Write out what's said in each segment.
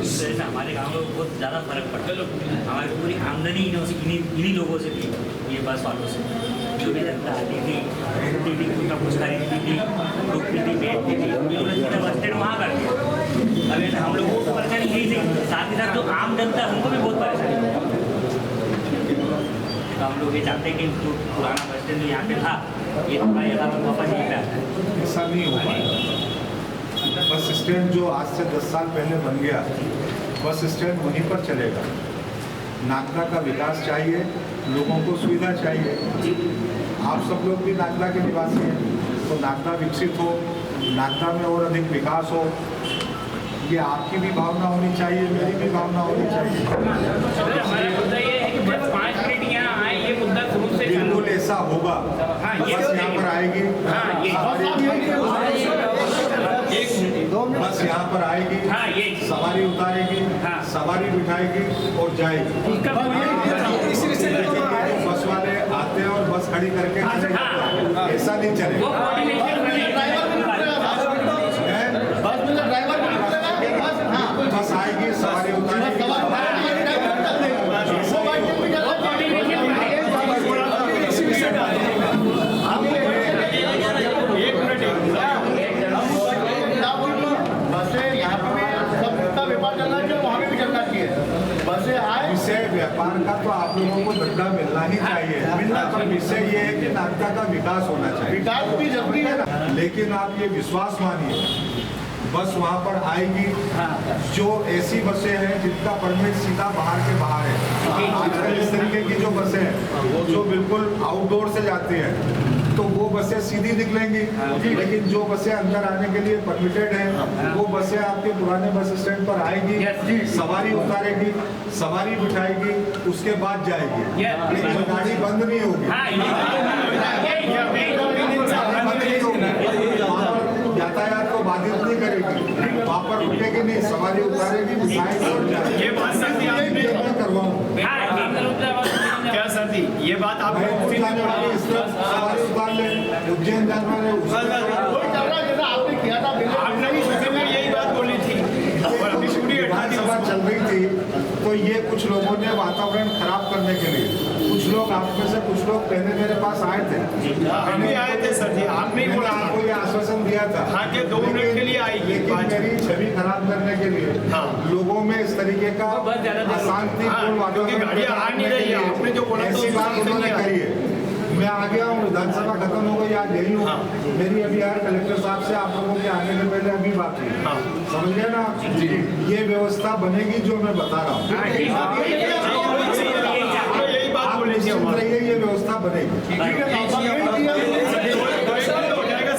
इस वजह से हमारे गाँव में बहुत ज़्यादा फर्क पड़ा। हमारी पूरी आमदनी इन्हीं लोगों से थी, ये बस वालों से। जो भी जनता आती थी, उठती थी, कुछ ना कुछ खरीदती थी, रुकती थी, बैठती थी, बस स्टैंड वहाँ कर दिया। अब हम लोगों को परेशानी यही थी, साथ ही साथ जो आम जनता है उनको भी बहुत परेशानी थी। तो हम लोग ये चाहते हैं कि जो पुराना बस स्टैंड जो यहाँ पे था, ये थोड़ा यहाँ पर वापस यहीं पे आता है। ऐसा नहीं हो पाएगा। बस स्टैंड जो आज से 10 साल पहले बन गया, बस स्टैंड वहीं पर चलेगा। नागदा का विकास चाहिए, लोगों को सुविधा चाहिए। आप सब लोग भी नागदा के निवासी हैं, तो नागदा विकसित हो, नागदा में और अधिक विकास हो, ये आपकी भी भावना होनी चाहिए, मेरी भी भावना होनी चाहिए। हमारा मुद्दा ये है कि बस 5 मिनट यहाँ आए, ये मुद्दा शुरू से बिल्कुल ऐसा होगा। बस यहाँ पर आएगी, बस यहाँ पर आएगी, सवारी उतारेगी, सवारी बिठाएगी और जाएगी। बस वाले आते हैं और बस खड़ी करके चले जाते हैं, ऐसा नहीं चलेगा। बस आएगी, सवारी उतारेगी, विषय व्यापार का तो आप लोगों को धंधा मिलना ही चाहिए। पर विषय ये है कि नागदा का विकास होना चाहिए। विकास भी जरूरी है, लेकिन आप ये विश्वास मानिए, बस वहाँ पर आएगी। जो ऐसी बसें हैं जिनका परमिट सीधा बाहर के बाहर है, आजकल इस तरीके की जो बसें हैं जो बिल्कुल आउटडोर से जाती हैं, तो वो बसें सीधी निकलेंगी। लेकिन जो बसें अंदर आने के लिए परमिटेड हैं, वो बसें आपके पुराने बस स्टैंड पर आएगी, सवारी उतारेगी, सवारी बिठाएगी, उसके बाद जाएगी। लेकिन गाड़ी बंद नहीं होगी, यातायात को बाधित नहीं करेगी, वहाँ पर रुकेगी नहीं, सवारी उतारेगी, बिठाएगी और जाएगी। ये बात करवाऊँ क्या सर जी, ये बात आप जाने वाली इस तरफ सवारी उतार ले, उज्जैन जाने वाले आपने किया था, आपने भी यही बात बोली थी। विधानसभा चल रही थी, तो ये कुछ लोगों ने वातावरण खराब करने के लिए, कुछ लोग आप में से कुछ लोग पहले मेरे पास आए थे, हम भी आए थे सर जी, आपने आपको ये आश्वासन दिया था कि 2 मिनट के लिए आएगी, लेकिन मेरी छवि खराब करने के लिए लोगों में इस तरीके का अशांतिपूर्ण वातावरण ऐसी बात उन्होंने करी है। मैं आ गया हूँ, विधानसभा खत्म हो गई, आज यही हूँ। मेरी अभी यार कलेक्टर साहब से आप लोगों के आने के पहले अभी बात हुई, समझ गए ना? ये व्यवस्था बनेगी जो मैं बता रहा हूँ, आप निश्चित रहिए, ये व्यवस्था बनेगी।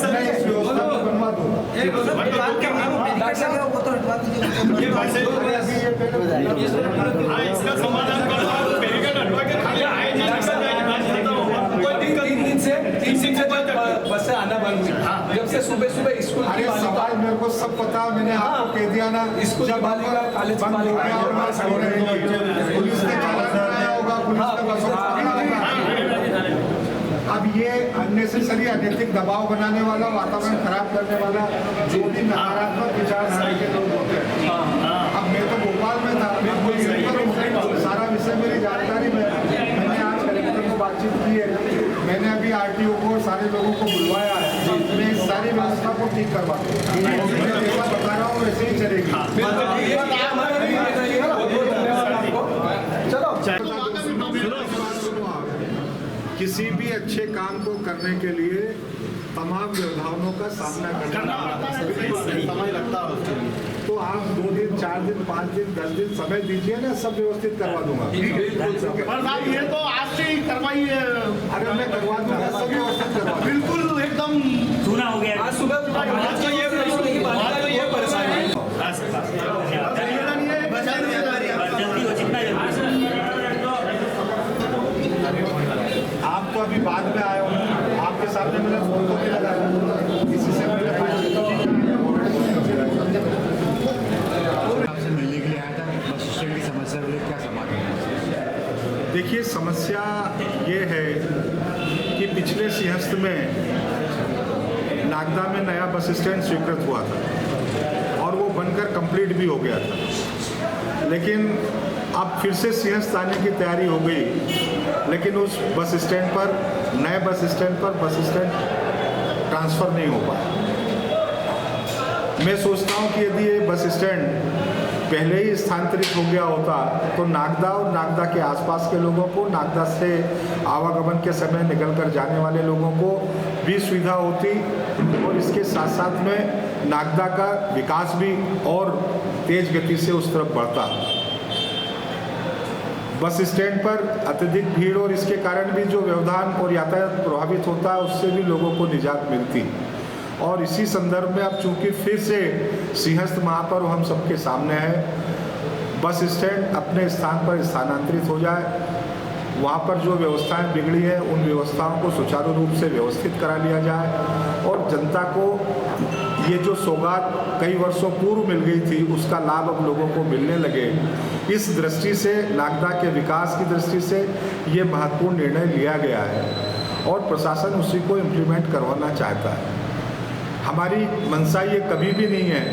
मैं इस व्यवस्था को बनवा दूंगा। इसका समाधान बसें आना बंद हुई, जब से सुबह स्कूल। अरे सवाल मेरे को सब पता, मैंने आपको कह दिया ना, स्कूल जब कॉलेज बंद हो गया और पुलिस ने चालान कराया होगा, पुलिस ने बसों को पकड़ा होगा। अब ये अननेसेसरी अनैतिक दबाव बनाने वाला, वातावरण खराब करने वाला जो भी नकारात्मक विचारधारा के लोग होते हैं। अब मैं तो भोपाल में था, सारा विषय मेरी जानकारी में, मैंने आज कलेक्टर को बातचीत की है, मैंने अभी आरटीओ को सारे लोगों को बुलवाया है, मैं इस सारी व्यवस्था को ठीक करवा दूँ। जैसा बता रहा हूँ वैसे ही चलेगी। किसी भी अच्छे काम को करने के लिए तमाम व्यवधानों का सामना करना समय लगता है, तो आप 2 दिन 4 दिन 5 दिन 10 दिन समय दीजिए ना, सब व्यवस्थित करवा दूंगा। ये तो आज से ही करवाइए, अगर मैं करवा दूंगा सब व्यवस्थित करवा, बिल्कुल एकदम सुना हो गया। आज सुबह ये परेशानी जल्दी हो, जितना आप तो अभी बाद में आए हो, आपके सामने मैंने फोन को भी लगाया, इसी से मैंने आपसे मिलने के लिए आया था। बस स्टैंड की समस्या को क्या समाधान है? देखिए, समस्या ये है कि पिछले सिंहस्थ में नागदा में नया बस स्टैंड स्वीकृत हुआ था और वो बनकर कंप्लीट भी हो गया था। लेकिन अब फिर से सिंहस्थ आने की तैयारी हो गई, लेकिन उस बस स्टैंड पर, नए बस स्टैंड पर बस स्टैंड ट्रांसफ़र नहीं हो पाया। मैं सोचता हूँ कि यदि ये बस स्टैंड पहले ही स्थानांतरित हो गया होता तो नागदा और नागदा के आसपास के लोगों को, नागदा से आवागमन के समय निकल कर जाने वाले लोगों को भी सुविधा होती और इसके साथ साथ में नागदा का विकास भी और तेज गति से उस तरफ बढ़ता। बस स्टैंड पर अत्यधिक भीड़ और इसके कारण भी जो व्यवधान और यातायात प्रभावित होता है, उससे भी लोगों को निजात मिलती। और इसी संदर्भ में अब चूंकि फिर से सिंहस्थ महापर्व हम सबके सामने है, बस स्टैंड अपने स्थान पर स्थानांतरित हो जाए, वहाँ पर जो व्यवस्थाएं बिगड़ी है उन व्यवस्थाओं को सुचारू रूप से व्यवस्थित करा लिया जाए और जनता को ये जो सौगात कई वर्षों पूर्व मिल गई थी उसका लाभ अब लोगों को मिलने लगे। इस दृष्टि से, नागदा के विकास की दृष्टि से ये महत्वपूर्ण निर्णय लिया गया है और प्रशासन उसी को इम्प्लीमेंट करवाना चाहता है। हमारी मंशा ये कभी भी नहीं है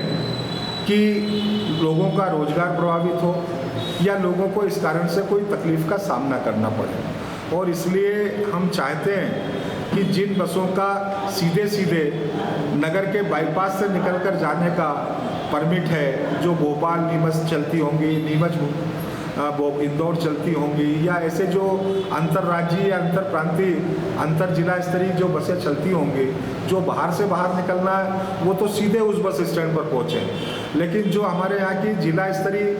कि लोगों का रोजगार प्रभावित हो या लोगों को इस कारण से कोई तकलीफ का सामना करना पड़े, और इसलिए हम चाहते हैं कि जिन बसों का सीधे सीधे नगर के बाईपास से निकलकर जाने का परमिट है, जो भोपाल नीमच चलती होंगी, नीमच इंदौर चलती होंगी, या ऐसे जो अंतर्राज्यीय या अंतर प्रांतीय अंतर जिला स्तरीय जो बसें चलती होंगी, जो बाहर से बाहर निकलना है वो तो सीधे उस बस स्टैंड पर पहुँचे। लेकिन जो हमारे यहाँ की जिला स्तरीय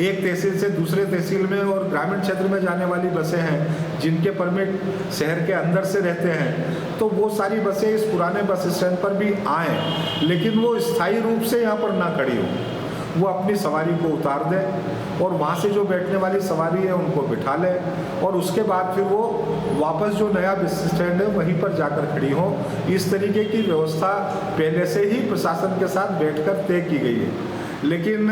एक तहसील से दूसरे तहसील में और ग्रामीण क्षेत्र में जाने वाली बसें हैं, जिनके परमिट शहर के अंदर से रहते हैं, तो वो सारी बसें इस पुराने बस स्टैंड पर भी आएँ, लेकिन वो स्थायी रूप से यहाँ पर ना खड़ी हो, वो अपनी सवारी को उतार दें और वहाँ से जो बैठने वाली सवारी है उनको बिठा लें और उसके बाद फिर वो वापस जो नया बस स्टैंड है वहीं पर जाकर खड़ी हो। इस तरीके की व्यवस्था पहले से ही प्रशासन के साथ बैठकर तय की गई है। लेकिन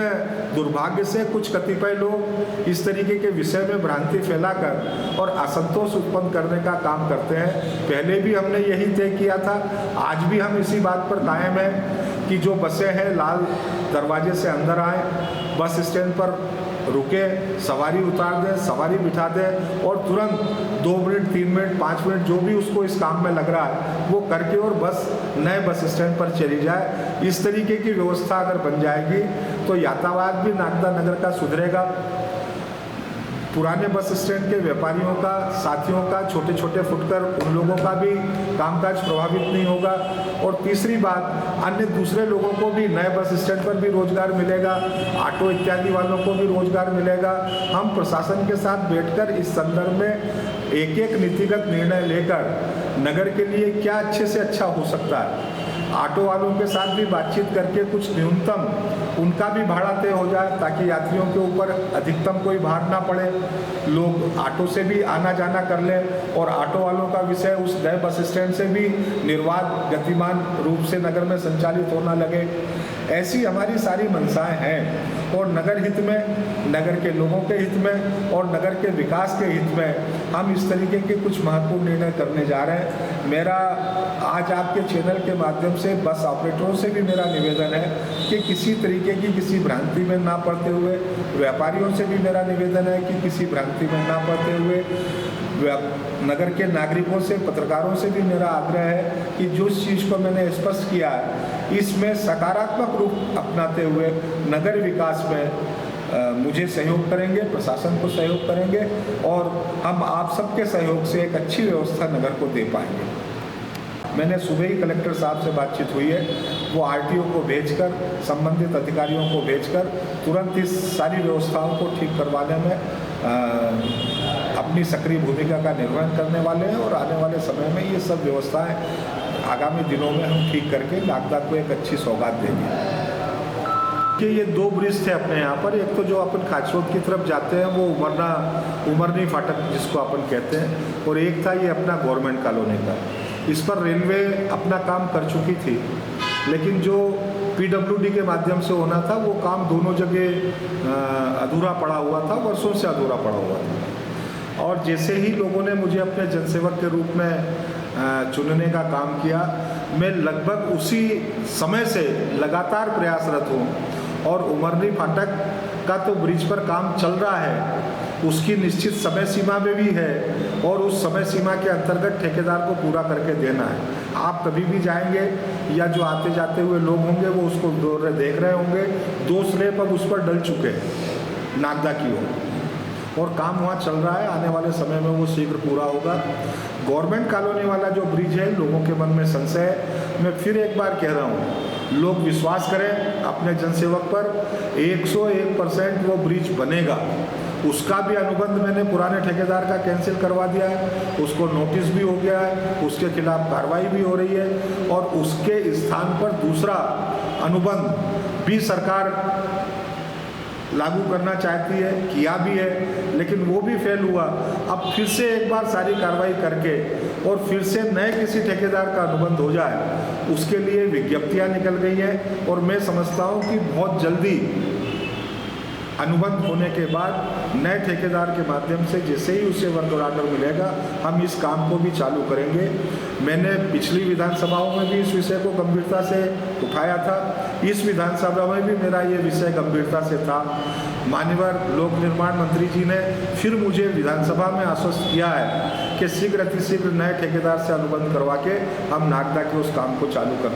दुर्भाग्य से कुछ कतिपय लोग इस तरीके के विषय में भ्रांति फैलाकर और असंतोष उत्पन्न करने का काम करते हैं। पहले भी हमने यही तय किया था, आज भी हम इसी बात पर कायम हैं कि जो बसें हैं लाल दरवाजे से अंदर आए, बस स्टैंड पर रुके, सवारी उतार दें, सवारी बिठा दें और तुरंत 2 मिनट 3 मिनट 5 मिनट जो भी उसको इस काम में लग रहा है वो करके और बस नए बस स्टैंड पर चली जाए। इस तरीके की व्यवस्था अगर बन जाएगी तो यातायात भी नागदा नगर का सुधरेगा, पुराने बस स्टैंड के व्यापारियों का, साथियों का, छोटे छोटे फुटकर उन लोगों का भी कामकाज प्रभावित नहीं होगा। और तीसरी बात, अन्य दूसरे लोगों को भी नए बस स्टैंड पर भी रोजगार मिलेगा, ऑटो इत्यादि वालों को भी रोजगार मिलेगा। हम प्रशासन के साथ बैठकर इस संदर्भ में एक एक नीतिगत निर्णय लेकर नगर के लिए क्या अच्छे से अच्छा हो सकता है, ऑटो वालों के साथ भी बातचीत करके कुछ न्यूनतम उनका भी भाड़ा तय हो जाए ताकि यात्रियों के ऊपर अधिकतम कोई भार ना पड़े, लोग ऑटो से भी आना जाना कर लें और ऑटो वालों का विषय उस नए बस स्टैंड से भी निर्बाध गतिमान रूप से नगर में संचालित होना लगे। ऐसी हमारी सारी मंशाएं हैं और नगर हित में, नगर के लोगों के हित में और नगर के विकास के हित में हम इस तरीके के कुछ महत्वपूर्ण निर्णय करने जा रहे हैं। मेरा आज आपके चैनल के माध्यम से बस ऑपरेटरों से भी मेरा निवेदन है कि किसी तरीके की किसी भ्रांति में ना पड़ते हुए, व्यापारियों से भी मेरा निवेदन है कि किसी भ्रांति में ना पड़ते हुए, नगर के नागरिकों से, पत्रकारों से भी मेरा आग्रह है कि जो चीज़ को मैंने स्पष्ट किया है इसमें सकारात्मक रूप अपनाते हुए नगर विकास में मुझे सहयोग करेंगे, प्रशासन को सहयोग करेंगे और हम आप सबके सहयोग से एक अच्छी व्यवस्था नगर को दे पाएंगे। मैंने सुबह ही कलेक्टर साहब से बातचीत हुई है, वो आरटीओ को भेजकर, संबंधित अधिकारियों को भेजकर तुरंत इस सारी व्यवस्थाओं को ठीक करवाने में अपनी सक्रिय भूमिका का निर्वहन करने वाले हैं और आने वाले समय में ये सब व्यवस्थाएं आगामी दिनों में हम ठीक करके नागदा को एक अच्छी सौगात देंगे। कि ये 2 ब्रिज थे अपने यहाँ पर, एक तो जो अपन खाचरोद की तरफ जाते हैं वो उमरनी फाटक जिसको अपन कहते हैं, और एक था ये अपना गवर्नमेंट कॉलोनी का। इस पर रेलवे अपना काम कर चुकी थी, लेकिन जो पीडब्ल्यूडी के माध्यम से होना था वो काम दोनों जगह अधूरा पड़ा हुआ था, वर्षों से अधूरा पड़ा हुआ था। और जैसे ही लोगों ने मुझे अपने जनसेवक के रूप में चुनने का काम किया, मैं लगभग उसी समय से लगातार प्रयासरत हूँ और उमरनी फाटक का तो ब्रिज पर काम चल रहा है, उसकी निश्चित समय सीमा में भी है और उस समय सीमा के अंतर्गत ठेकेदार को पूरा करके देना है। आप कभी भी जाएंगे या जो आते जाते हुए लोग होंगे वो उसको देख रहे होंगे, 2 स्लैब अब उस पर डल चुके हैं नागदा की ओर और काम वहाँ चल रहा है। आने वाले समय में वो शीघ्र पूरा होगा। गवर्नमेंट कॉलोनी वाला जो ब्रिज है, लोगों के मन में संशय है। मैं फिर एक बार कह रहा हूँ, लोग विश्वास करें अपने जनसेवक पर, 101% वो ब्रिज बनेगा। उसका भी अनुबंध मैंने पुराने ठेकेदार का कैंसिल करवा दिया है, उसको नोटिस भी हो गया है, उसके खिलाफ कार्रवाई भी हो रही है और उसके स्थान पर दूसरा अनुबंध भी सरकार लागू करना चाहती है, किया भी है, लेकिन वो भी फेल हुआ। अब फिर से एक बार सारी कार्रवाई करके और फिर से नए किसी ठेकेदार का अनुबंध हो जाए, उसके लिए विज्ञप्तियां निकल गई हैं और मैं समझता हूं कि बहुत जल्दी अनुबंध होने के बाद नए ठेकेदार के माध्यम से जैसे ही उसे वर्क ऑर्डर मिलेगा, हम इस काम को भी चालू करेंगे। मैंने पिछली विधानसभाओं में भी इस विषय को गंभीरता से उठाया था, इस विधानसभा में भी मेरा ये विषय गंभीरता से था। माननीय लोक निर्माण मंत्री जी ने फिर मुझे विधानसभा में आश्वस्त किया है कि शीघ्र अतिशीघ्र नए ठेकेदार से अनुबंध करवा के हम नागदा के उस काम को चालू करने